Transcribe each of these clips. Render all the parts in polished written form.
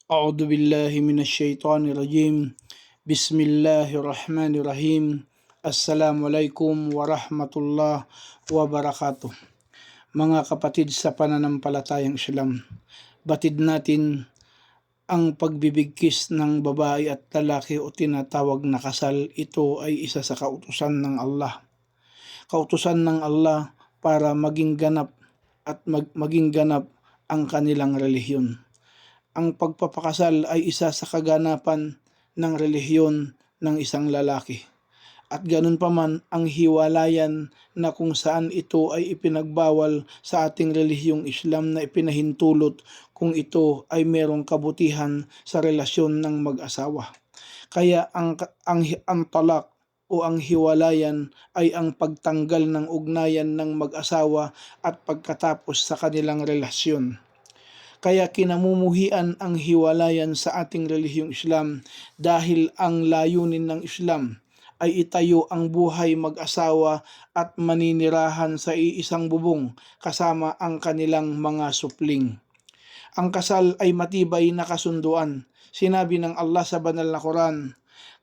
أعوذ بالله من الشيطان الرجيم. بسم الله الرحمن الرحيم. السلام عليكم warahmatullah wabarakatuh. Mga kapatid sa pananampalatayang Islam, batid natin ang pagbibigkis ng babae at lalaki o tinatawag na kasal. Ito ay isa sa kautusan ng Allah. Kautusan ng Allah para maging ganap ang kanilang relihiyon. Ang pagpapakasal ay isa sa kaganapan ng relihiyon ng isang lalaki. At ganun pa man ang hiwalayan na kung saan ito ay ipinagbawal sa ating relihiyong Islam na ipinahintulot kung ito ay merong kabutihan sa relasyon ng mag-asawa. Kaya ang talak o ang hiwalayan ay ang pagtanggal ng ugnayan ng mag-asawa at pagkatapos sa kanilang relasyon. Kaya kinamumuhian ang hiwalayan sa ating relihiyong Islam dahil ang layunin ng Islam ay itayo ang buhay mag-asawa at maninirahan sa iisang bubong kasama ang kanilang mga supling. Ang kasal ay matibay na kasunduan. Sinabi ng Allah sa banal na Quran,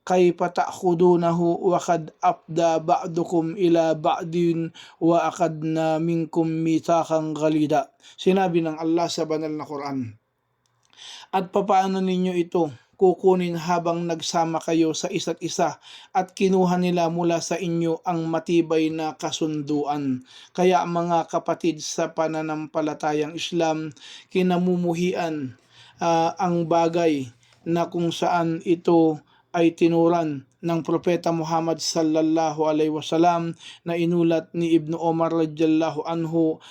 kayfa ta'khudunahu wa qad afda ba'dukum ila ba'din wa akadna minkum mitsaqan ghalida. Sinabi ng Allah sa banal na Quran. At papaano ninyo ito kukunin habang nagsama kayo sa isa't isa at kinuha nila mula sa inyo ang matibay na kasunduan. Kaya mga kapatid sa pananampalatayang Islam, kinamumuhian ang bagay na kung saan ito ay tinuran ng Propeta Muhammad sallallahu alaihi wasallam na inulat ni Ibnu Umar radhiyallahu anhu,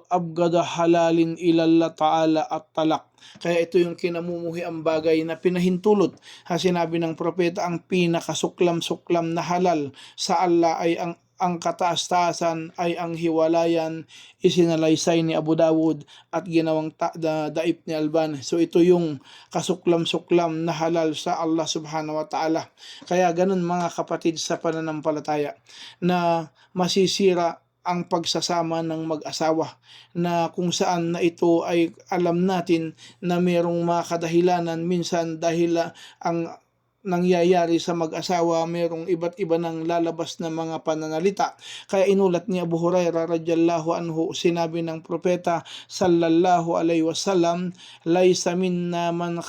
abgada halalin ilallah ta'ala at talak. Kaya ito yung kinamumuhi ang bagay na pinahintulot. Sinabi ng propeta, ang pinakasuklam-suklam na halal sa Allah ay ang kataas-taasan ay ang hiwalayan. Isinalaysay ni Abu Dawud at ginawang daif ni Albani. So ito yung kasuklam-suklam na halal sa Allah subhanahu wa ta'ala. Kaya ganun mga kapatid sa pananampalataya na masisira ang pagsasama ng mag-asawa na kung saan na ito ay alam natin na mayroong mga kadahilanan minsan dahil ang nangyayari sa mag-asawa, mayroong iba't iba ng lalabas na mga pananalita. Kaya inulat ni Abu Hurairah radhiyallahu anhu, sinabi ng propeta sallallahu alaihi wasallam, laysa minna man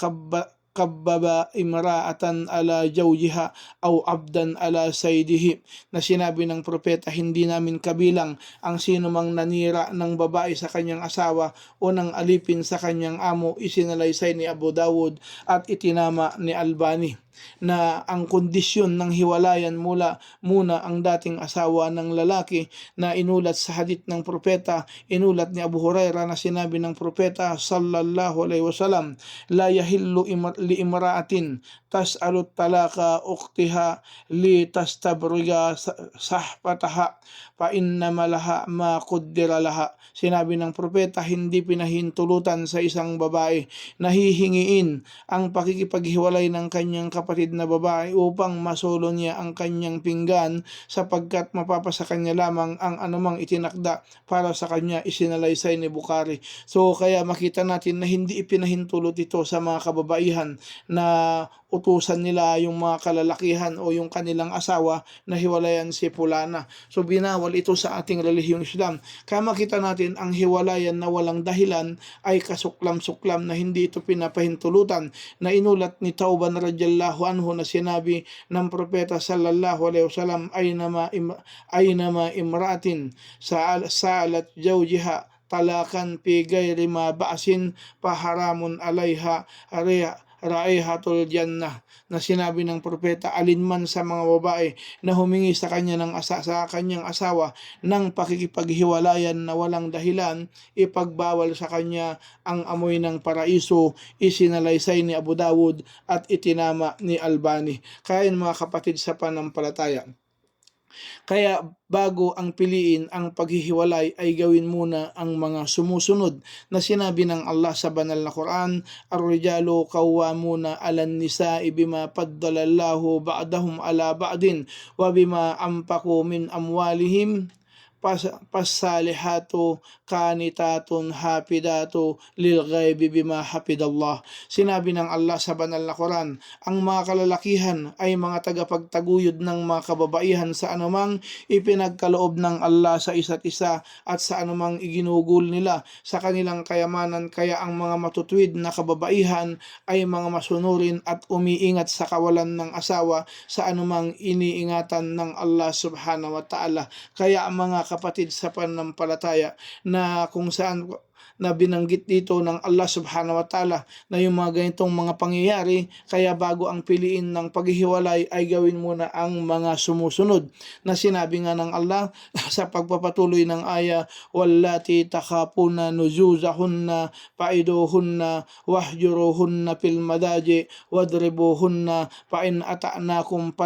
kabbaba imra'atan ala jawjiha aw abdan ala saydihi, na sinabi ng propeta, hindi namin kabilang ang sino mang nanira ng babae sa kanyang asawa o ng alipin sa kanyang amo. Isinalaysay ni Abu Dawud at itinama ni Albani na ang kondisyon ng hiwalayan muna ang dating asawa ng lalaki na inulat sa hadith ng propeta, inulat ni Abu Hurairah na sinabi ng propeta sallallahu alaihi wasallam, la yahillu li imra'atin tas'alu talaka ukhtiha li tastabriga sahpataha fa innama laha ma qaddara laha. Sinabi ng propeta, hindi pinahintulutan sa isang babae na hihingiin ang pakikipaghiwalay ng kanyang kapatid na babae upang masolo niya ang kanyang pinggan, sapagkat mapapasa kanya lamang ang anumang itinakda para sa kanya. Isinalaysay ni Bukhari. So kaya makita natin na hindi ipinahintulot ito sa mga kababaihan na utusan nila yung mga kalalakihan o yung kanilang asawa na hiwalayan si fulana. So binawal ito sa ating relihiyong Islam. Kaya makita natin ang hiwalayan na walang dahilan ay kasuklam-suklam na hindi ito pinapahintulutan, na inulat ni Tauban radhiyallahu anhu na sinabi ng propeta sallallahu alaihi wasallam, aynama imra'atin sa'alat zawjiha talakan fi ghairi ma ba'sin paharamun alaiha raihatul jannah, na sinabi ng propeta, alinman sa mga babae na humingi sa kanyang asawa ng pakikipaghiwalayan na walang dahilan, ipagbawal sa kanya ang amoy ng paraiso. Isinalaysay ni Abu Dawud at itinama ni Albani. Kaya mga kapatid sa panampalataya, kaya bago ang piliin ang paghihiwalay ay gawin muna ang mga sumusunod na sinabi ng Allah sa banal na Quran, ar-rijalu qawwamuna 'alan nisa'i bima faddalallahu ba'dahum 'ala ba'din wa bima anfaqu min amwalihim pasalihatu kanitatun hafidatu lil ghaibi bima hafidallah. Sinabi ng Allah sa banal na Quran, ang mga kalalakihan ay mga tagapagtaguyod ng mga kababaihan sa anumang ipinagkaloob ng Allah sa isa't isa at sa anumang iginugol nila sa kanilang kayamanan. Kaya ang mga matutuwid na kababaihan ay mga masunurin at umiingat sa kawalan ng asawa sa anumang iniingatan ng Allah subhanahu wa ta'ala. Kaya ang mga kapatid sa pananampalataya na kung saan na binanggit dito ng Allah subhanahu wa ta'ala na yung mga ganitong mga pangyayari, kaya bago ang piliin ng paghihiwalay ay gawin muna ang mga sumusunod na sinabi nga ng Allah sa pagpapatuloy ng aya, wallati takhafuna nuzuzahunna faiduhunna wahjuruhunna fil madaji wadribuhunna fa in ata'nakum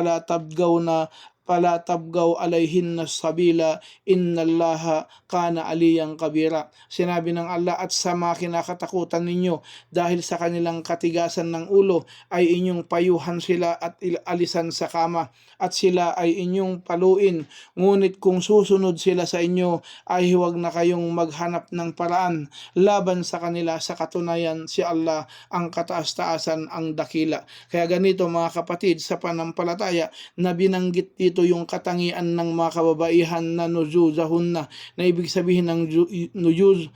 fala tabgaw alayhinna sabila innallaha kana aliyang kabira. Sinabi ng Allah, at sa mga kinakatakutan ninyo dahil sa kanilang katigasan ng ulo ay inyong payuhan sila at alisan sa kama at sila ay inyong paluin, ngunit kung susunod sila sa inyo ay huwag na kayong maghanap ng paraan laban sa kanila, sa katunayan si Allah ang kataas-taasan, ang dakila. Kaya ganito mga kapatid sa panampalataya na binanggit dito yung katangian ng mga kababaihan na nuzuzahunna, na ibig sabihin ng nuzuz,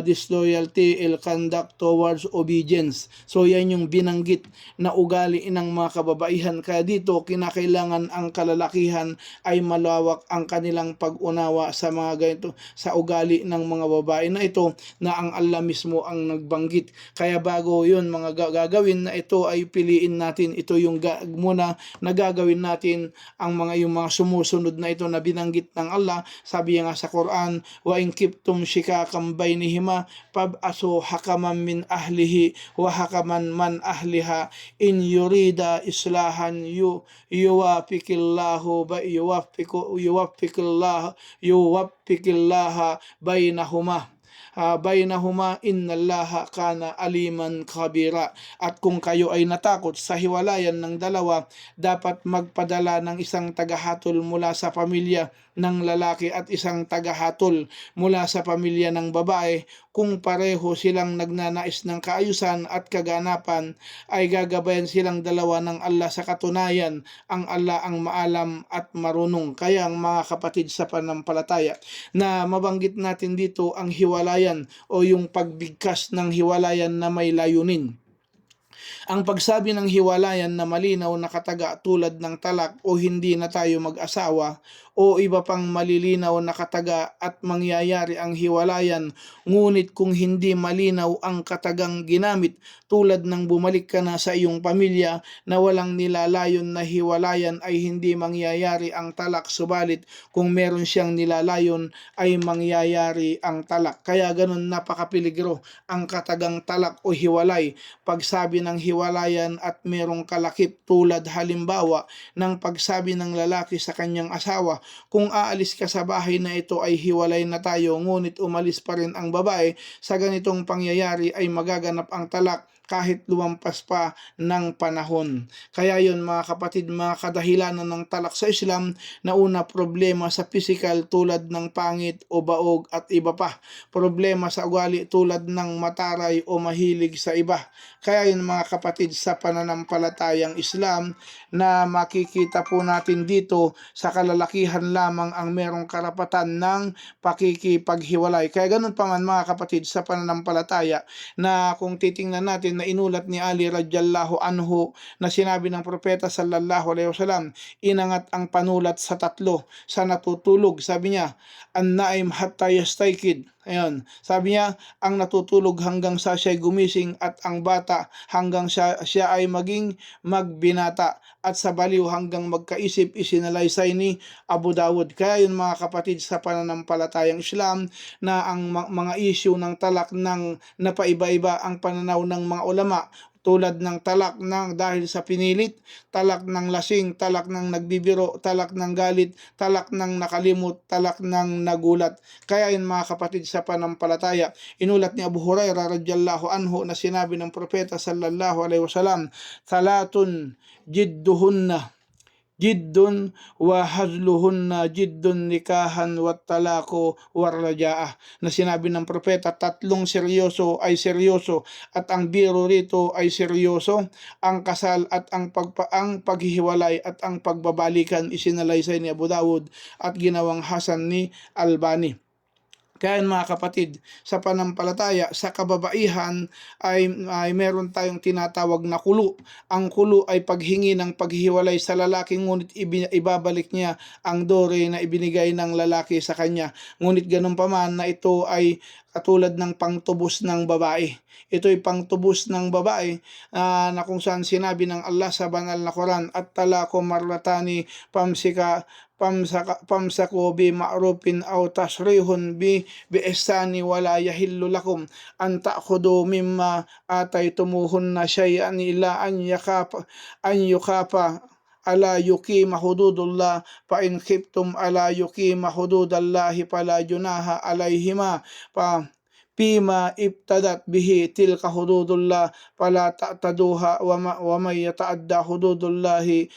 disloyalty, conduct towards obedience. So yan yung binanggit na ugali ng mga kababaihan. Kaya dito kinakailangan ang kalalakihan ay malawak ang kanilang pag-unawa sa mga ganito, sa ugali ng mga babae na ito na ang Allah mismo ang nagbanggit. Kaya bago yun mga gagawin na ito ay piliin natin ito yung muna na gagawin natin ang yung mga sumusunod na ito na binanggit ng Allah. Sabi nga sa Quran, wa in kiptum shikakam bainihima fab'asu hakaman min ahlihi wa hakaman man ahliha in yurida islahan yuwaffiqillaha bainahuma innallaha kana aliman khabira. At kung kayo ay natakot sa hiwalayan ng dalawa, dapat magpadala ng isang tagahatol mula sa pamilya ng lalaki at isang tagahatol mula sa pamilya ng babae. Kung pareho silang nagnanais ng kaayusan at kaganapan, ay gagabayan silang dalawa ng Allah. Sa katunayan, ang Allah ang maalam at marunong. Kaya ang mga kapatid sa panampalataya na mabanggit natin dito ang hiwalayan o yung pagbigkas ng hiwalayan na may layunin. Ang pagsabi ng hiwalayan na malinaw na kataga tulad ng talak o hindi na tayo mag-asawa o iba pang malilinaw na kataga at mangyayari ang hiwalayan, ngunit kung hindi malinaw ang katagang ginamit tulad ng bumalik ka na sa iyong pamilya na walang nilalayon na hiwalayan, ay hindi mangyayari ang talak, subalit kung meron siyang nilalayon ay mangyayari ang talak. Kaya ganun napakapiligro ang katagang talak o hiwalay. Pagsabi ng hiwalayan at merong kalakip tulad halimbawa ng pagsabi ng lalaki sa kanyang asawa, kung aalis ka sa bahay na ito ay hiwalay na tayo, ngunit umalis pa rin ang babae, sa ganitong pangyayari ay magaganap ang talak kahit lumampas pa ng panahon. Kaya yun mga kapatid, mga kadahilanan ng talak sa Islam, na una, problema sa physical tulad ng pangit o baog at iba pa. Problema sa ugali tulad ng mataray o mahilig sa iba. Kaya yun mga kapatid sa pananampalatayang Islam, na makikita po natin dito sa kalalakihan lamang ang merong karapatan ng pakikipaghiwalay. Kaya ganun pa man mga kapatid sa pananampalataya, na kung titingnan natin na inulat ni Ali radhiyallahu anhu na sinabi ng propeta sallallahu alaihi wasallam, inangat ang panulat sa tatlo sa natutulog. Sabi niya, an-naim hatta yastaykid. Ayun, sabi niya, ang natutulog hanggang sa siya gumising, at ang bata hanggang siya ay maging magbinata, at sa baliw hanggang magkaisip, isinalaysay ni Abu Dawud. Kaya yun mga kapatid sa pananampalatayang Islam, na ang mga issue ng talak ng napaiba-iba ang pananaw ng mga ulama, tulad ng talak ng dahil sa pinilit, talak ng lasing, talak ng nagbibiro, talak ng galit, talak ng nakalimot, talak ng nagulat. Kaya yun mga kapatid sa panampalataya, inulat ni Abu Hurairah radhiyallahu anhu na sinabi ng propeta sallallahu alaihi wasallam, salatun jidduhunna jiddun wa hazluhunna jiddun nikahan wat talako war rajaa, na sinabi ng propeta, tatlong seryoso ay seryoso at ang biro rito ay seryoso, ang kasal at ang paghihiwalay at ang pagbabalikan isinalaysay ni Abu Dawud at ginawang hasan ni Albani. Kaya mga kapatid, sa panampalataya, sa kababaihan ay meron tayong tinatawag na kulo. Ang kulo ay paghingi ng paghihiwalay sa lalaki, ngunit ibabalik niya ang dore na ibinigay ng lalaki sa kanya. Ngunit ganun pa man na ito ay katulad ng pangtubos ng babae. Ito'y pangtubos ng babae na kung saan sinabi ng Allah sa banal na Quran, at talako marlatani pamsako bi ma'rufin aw tasrihun bi ihsani wala yahillu lakum an ta'khudhu mimma ataytumuhunna shay'an illa an yukhafa ala yuqima hududullah fa in khiftum ala yuqima hududallahi fala junaha alayhima fima ibtadat bihi tilka hududullah fala ta'taduha wa may yata'adda hududullahi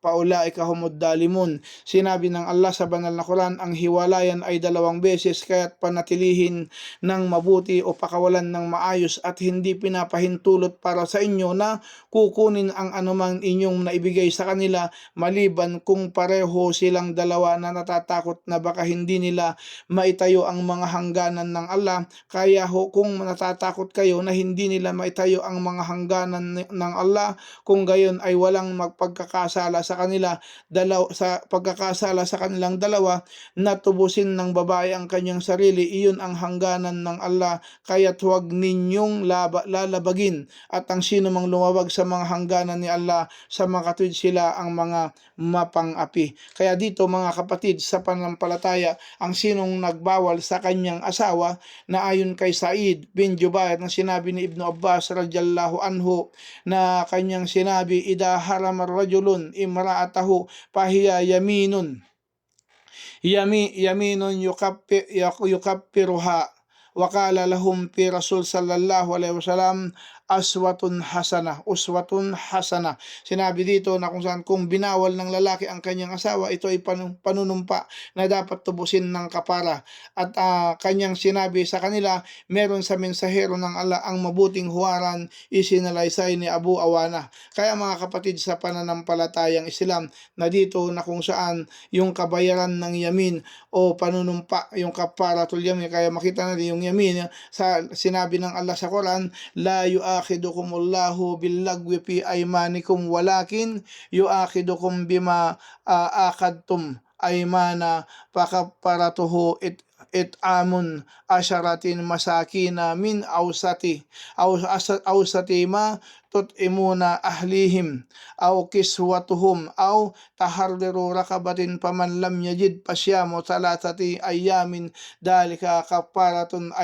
paulaika humud dalimun. Sinabi ng Allah sa banal na Quran, ang hiwalayan ay 2 beses, kaya't panatilihin ng mabuti o pakawalan ng maayos at hindi pinapahintulot para sa inyo na kukunin ang anumang inyong naibigay sa kanila, maliban kung pareho silang dalawa na natatakot na baka hindi nila maitayo ang mga hangganan ng Allah. Kaya kung natatakot kayo na hindi nila maitayo ang mga hangganan ng Allah, kung gayon ay walang magpagkakasala sa kanila sa pagkakasala sa kanilang dalawa na tubusin ng babae ang kanyang sarili, iyon ang hangganan ng Allah, kaya't huwag ninyong lalabagin, at ang sino mang lumabag sa mga hangganan ni Allah, sa mga katwid sila ang mga mapang-api. Kaya dito mga kapatid, sa pananampalataya, ang sinong nagbawal sa kanyang asawa, na ayon kay Sa'id bin Jubair na sinabi ni Ibnu Abbas radhiyallahu anhu na kanyang sinabi, idha harama rajulun imra'atahu fahiya yaminun yukappiruha wa qala lahum fi Rasul sallallahu alaihi wasallam uswatun hasana. Sinabi dito na kung saan kung binawal ng lalaki ang kanyang asawa, ito ay panunumpa na dapat tubusin ng kapara. At kanyang sinabi sa kanila, meron sa mensahero ng Allah ang mabuting huwaran, isinalaysay ni Abu Awana. Kaya mga kapatid, sa pananampalatayang Islam, na dito na kung saan yung kabayaran ng yamin o panunumpa, yung kaparatul yamin, kaya makita natin yung yamin sa sinabi ng Allah sa Quran, la yu'akhidukumullahu billagwi fi aymanikum walakin yu'akhidukum bima akadtum aymana fakaparatuhu it'amun asyaratin masakina min awsati ma tut'imuna ahlihim aw kiswatuhum aw taharriru rakabatin paman lam yajid pasyamu salasati ayamin dalika kaparatun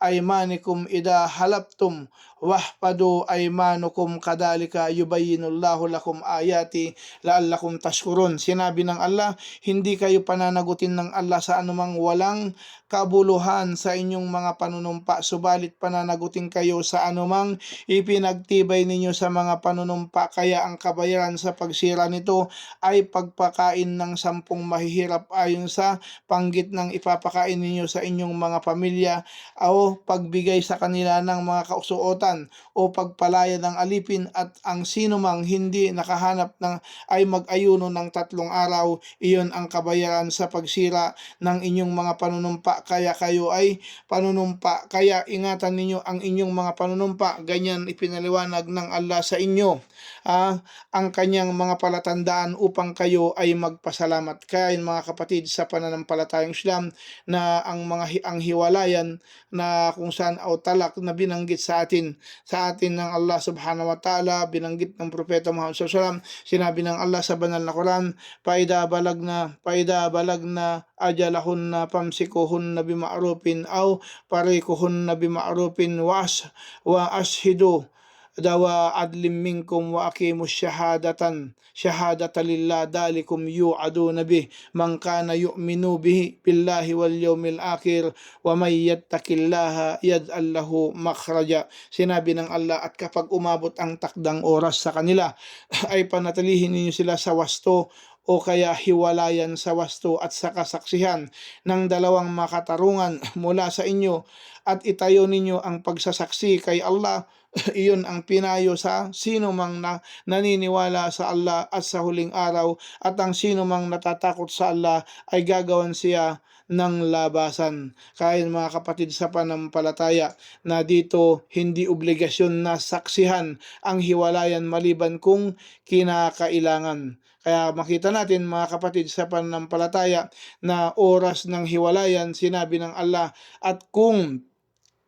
aymanikum ida halaptum wahpadu aymanukum kadalika yubayyinullahu lakum ayati la'allakum tashkurun. Sinabi ng Allah, hindi kayo pananagutin ng Allah sa anumang walang kabuluhan sa inyong mga panunumpa, subalit pananagutin kayo sa anumang ipinagtibay ninyo sa mga panunumpa, kaya ang kabayaran sa pagsira nito ay pagpakain ng 10 mahihirap ayon sa panggit ng ipapakain ninyo sa inyong mga pamilya, o pagbigay sa kanila ng mga kausuotan, o pagpalaya ng alipin, at ang sino mang hindi nakahanap ay mag-ayuno ng 3 araw, iyon ang kabayaran sa pagsira ng inyong mga panunumpa. Kaya kayo ay panunumpa, kaya ingatan ninyo ang inyong mga panunumpa. Ganyan ipinaliwanag ng Allah sa inyo ang kanyang mga palatandaan upang kayo ay magpasalamat. Kaya mga kapatid, sa pananampalatayang Islam, na ang hiwalayan na kung saan o talak na binanggit sa atin ng Allah subhanahu wa ta'ala, binanggit ng propeta Muhammad sallallahu alaihi wasallam. Sinabi ng Allah sa banal na Quran, paida balagna ajalahunna pamsikuhunna bima'rufin aw parikuhunna bima'rufin wa ashhidu dawa adlim minkum wa aqimus syahadata lillah dalikum yu'aduna bih man kana yu'minu billahi wal yawmil akhir wa may yattaqillaha yaj'al lahu makhraja. Sinabi ng Allah, at kapag umabot ang takdang oras sa kanila ay panatilihin ninyo sila sa wasto o kaya hiwalayan sa wasto at sa kasaksihan ng dalawang makatarungan mula sa inyo, at itayo ninyo ang pagsasaksi kay Allah. Iyon ang pinayo sa sino mang naniniwala sa Allah at sa huling araw, at ang sino mang natatakot sa Allah ay gagawan siya ng labasan. Kaya mga kapatid sa panampalataya, na dito hindi obligasyon na saksihan ang hiwalayan maliban kung kinakailangan. Kaya makita natin mga kapatid sa pananampalataya na oras ng hiwalayan, sinabi ng Allah, at kung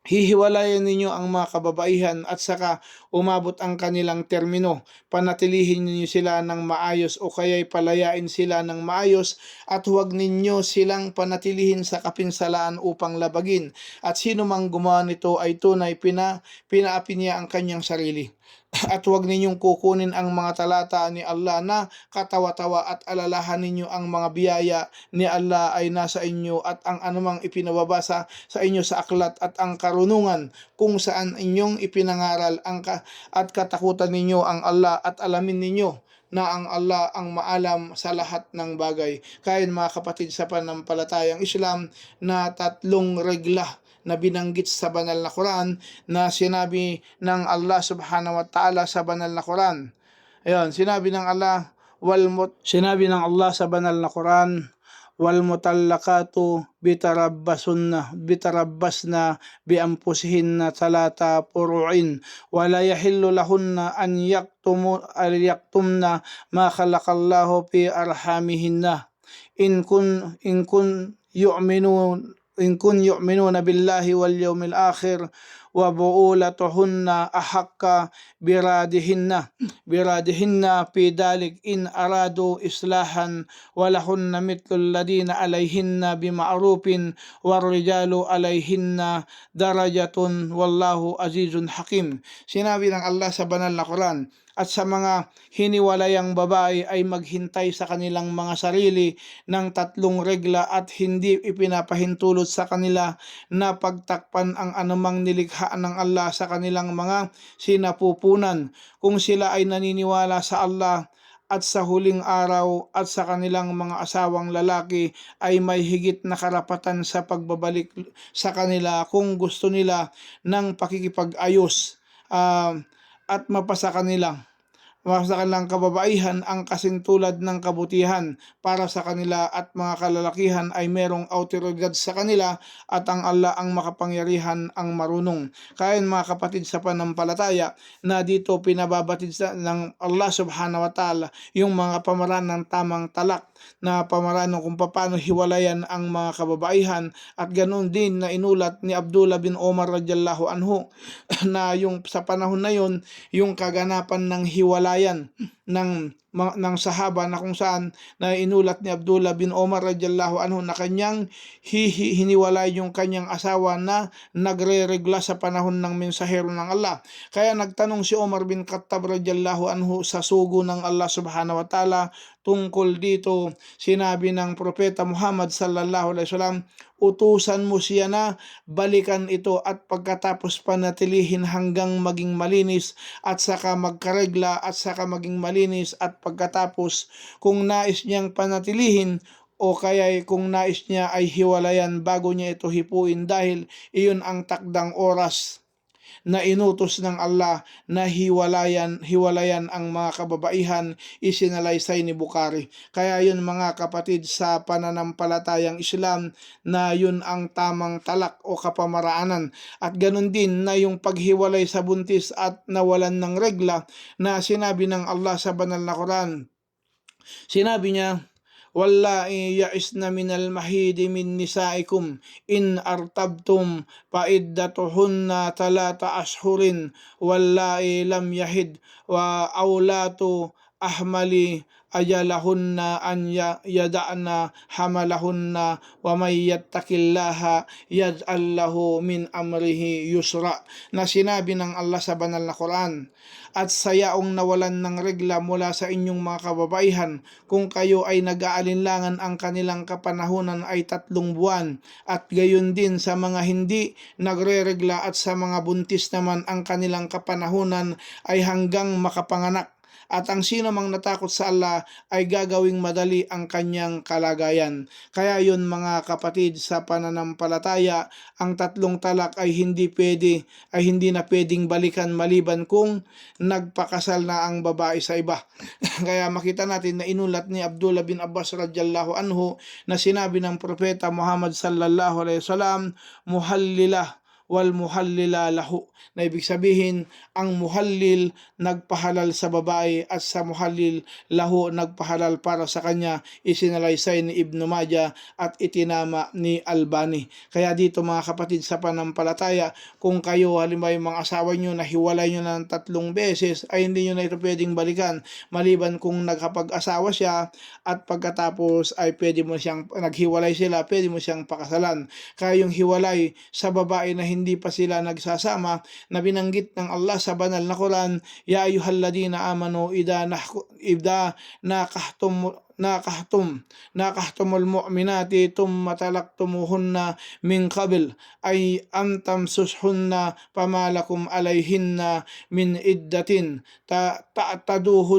hihiwalayan ninyo ang mga kababaihan at saka umabot ang kanilang termino, panatilihin ninyo sila ng maayos o kaya'y palayain sila ng maayos, at huwag ninyo silang panatilihin sa kapinsalaan upang labagin. At sino mang gumawa nito ay tunay pinaapi niya ang kanyang sarili. At huwag ninyong kukunin ang mga talata ni Allah na katawa-tawa, at alalahan ninyo ang mga biyaya ni Allah ay nasa inyo, at ang anumang ipinababasa sa inyo sa aklat at ang karunungan kung saan inyong ipinangaral at katakutan ninyo ang Allah, at alamin ninyo na ang Allah ang maalam sa lahat ng bagay. Kaya mga kapatid sa panampalatayang Islam, na 3 regla na binanggit sa banal na Quran, na sinabi ng Allah subhanahu wa ta'ala sa banal na Quran. Ayun, sinabi ng Allah sa banal na Quran, wal mutallaqatu bitarabbasna bi anfusihinna talata puru'in wa la yahillu lahunna an yaktumna ma khalaqallahu fi arhamihinna in kun yu'minuna billahi wal yawmil akhir wa bu'ulatuhunna ahakka biradihinna fi dalik in aradu islahan wa lahunna mithlul ladina alayhinna bima'rufin war rijalu alayhinna darajatun wallahu azizun hakim. Sinabi ng Allah sa banal na Quran, at sa mga hiniwalayang babae ay maghintay sa kanilang mga sarili ng 3 regla, at hindi ipinapahintulot sa kanila na pagtakpan ang anumang nilikha ng Allah sa kanilang mga sinapupunan, kung sila ay naniniwala sa Allah at sa huling araw, at sa kanilang mga asawang lalaki ay may higit na karapatan sa pagbabalik sa kanila kung gusto nila ng pakikipag-ayos, at mapasa kanilang kababaihan ang kasintulad ng kabutihan para sa kanila, at mga kalalakihan ay merong autoridad sa kanila, at ang Allah ang makapangyarihan ang marunong. Kaya mga kapatid sa panampalataya, na dito pinababatid ng Allah subhanahu wa ta'ala yung mga pamaraan ng tamang talak, na pamaraan kung paano hiwalayan ang mga kababaihan, at ganoon din na inulat ni Abdullah bin Omar radiyallahu anhu na yung sa panahon na yun, yung kaganapan ng hiwalayan ng sahaba, na kung saan na inulat ni Abdullah bin Omar radiyallahu anhu na kanyang hiniwalay yung kanyang asawa na nagre-regla sa panahon ng mensahero ng Allah. Kaya nagtanong si Omar bin Khattab radiyallahu anhu sa sugo ng Allah subhanahu wa ta'ala tungkol dito. Sinabi ng Propeta Muhammad sallallahu alaihi wasallam, utusan mo siya na balikan ito, at pagkatapos panatilihin hanggang maging malinis, at saka magkaregla, at saka maging malinis, at pagkatapos kung nais niyang panatilihin o kaya kung nais niya ay hiwalayan bago niya ito hipuin, dahil iyon ang takdang oras na inutos ng Allah na hiwalayan ang mga kababaihan, isinalaysay ni Bukhari. Kaya yun mga kapatid sa pananampalatayang Islam, na yun ang tamang talak o kapamaraanan. At ganun din na yung paghiwalay sa buntis at nawalan ng regla, na sinabi ng Allah sa banal na Quran, sinabi niya, wallahi ya'isna minal mahidi min nisaikum in artabtum fa'iddatuhunna 3 ashhurin wallahi lam yahid wa awlatu ahmali ajalahunna an yada'na hamalahunna wa may yattaqillaha yaj'al lahu min amrihi yusra, na sinabi ng Allah sa banal na Quran. At sa yaong nawalan ng regla mula sa inyong mga kababaihan, kung kayo ay nag-aalinlangan ang kanilang kapanahunan ay 3 buwan, at gayon din sa mga hindi nagre-regla at sa mga buntis naman ang kanilang kapanahunan ay hanggang makapanganak. At ang sino mang natakot sa Allah ay gagawing madali ang kanyang kalagayan. Kaya yun mga kapatid, sa pananampalataya, ang 3 talak ay hindi na pwedeng balikan maliban kung nagpakasal na ang babae sa iba. Kaya makita natin na inulat ni Abdullah bin Abbas radhiyallahu anhu na sinabi ng propeta Muhammad sallallahu alaihi wasallam, muhallilah wal muhallila lahu, na ibig sabihin ang muhallil nagpahalal sa babae at sa muhallil lahu nagpahalal para sa kanya, isinalaysay ni Ibn Majah at itinama ni Albani. Kaya dito mga kapatid sa panampalataya, kung kayo halimbawa yung mga asawa nyo na hiwalay nyo ng 3 beses, ay hindi nyo na ito pwedeng balikan maliban kung nagkapag-asawa siya at pagkatapos ay naghiwalay sila, pwede mo siyang pakasalan. Kaya yung hiwalay sa babae na hindi pa sila nagsasama, na binanggit ng Allah sa banal na Quran, ya ayyuhalladhina amanu idha nakahtumul mu'minati thumma talaktumuhunna min qabl ay am tamsushunna fama lakum alayhinna min iddatin ta'tadunaha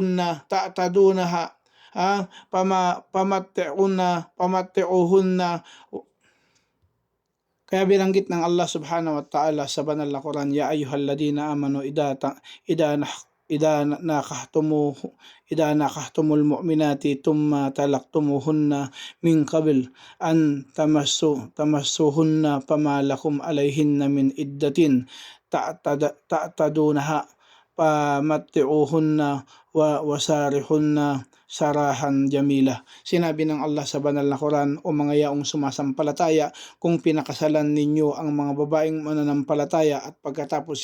pamatti'uhunna. Kaya binanggit ng Allah subhanahu wa ta'ala sa banal na Quran, ya ayyuhalladhina amanu idha nakahtumul mu'minati thumma talaktumuhunna min qabl an tamassuhunna fama lakum alayhinna min iddatin ta'tadunaha pamatti'uhunna wa wasarihunna sarahan jamila. Sinabi ng Allah sa banal na Quran, o mga yaong sumasampalataya, kung pinakasalan ninyo ang mga babaeng mananampalataya at pagkatapos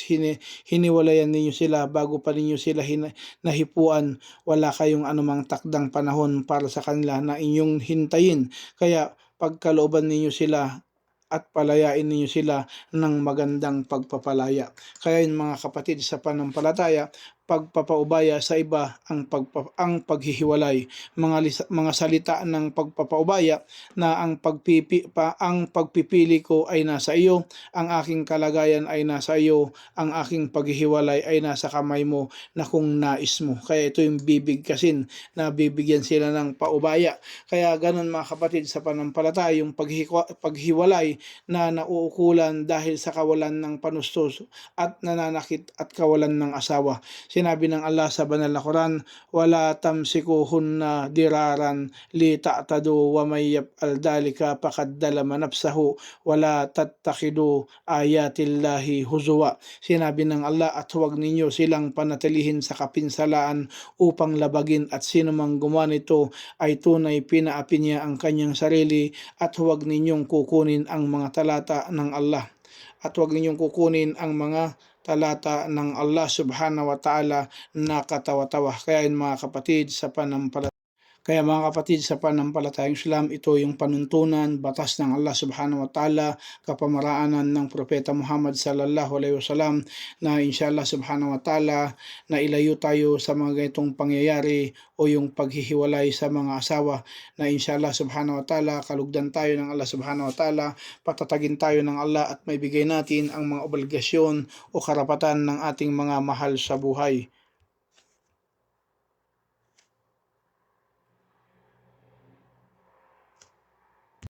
hiniwalayan ninyo sila bago pa ninyo sila nahipuan, wala kayong anumang takdang panahon para sa kanila na inyong hintayin. Kaya pagkalooban ninyo sila at palayain ninyo sila ng magandang pagpapalaya. Kaya yun mga kapatid sa panampalataya, pagpapaubaya sa iba ang paghihiwalay. Mga salita ng pagpapaubaya na ang pagpipili ko ay nasa iyo, ang aking kalagayan ay nasa iyo, ang aking paghihiwalay ay nasa kamay mo na kung nais mo. Kaya ito yung bibigkasin, na bibigyan sila ng paubaya. Kaya ganun mga kapatid sa panampalataya, yung paghiwalay na nauukulan dahil sa kawalan ng panustos at nananakit at kawalan ng asawa. Sinabi ng Allah sa banal na Quran, wala tamsikuhunna diraran li ta'tadu wa may yaf'al dhalika faqad dalama nafsahu wala tattakidu ayatillahi huzwa. Sinabi ng Allah, at huwag ninyo silang panatilihin sa kapinsalaan upang labagin, at sino mang gumawa nito ay tunay pinaapi niya ang kanyang sarili, at huwag ninyong kukunin ang mga talata ng Allah. At huwag ninyong kukunin ang mga talata ng Allah subhanahu wa ta'ala na katawa-tawa. Kaya yun mga kapatid sa panampalataya. Kaya mga kapatid sa panampalatayang Islam, ito yung panuntunan, batas ng Allah subhanahu wa ta'ala, kapamaraanan ng Propeta Muhammad sallallahu alaihi wasallam, na inshallah subhanahu wa ta'ala na ilayo tayo sa mga ganitong pangyayari o yung paghihiwalay sa mga asawa, na inshallah subhanahu wa ta'ala kalugdan tayo ng Allah subhanahu wa ta'ala, patatagin tayo ng Allah at maibigay natin ang mga obligasyon o karapatan ng ating mga mahal sa buhay.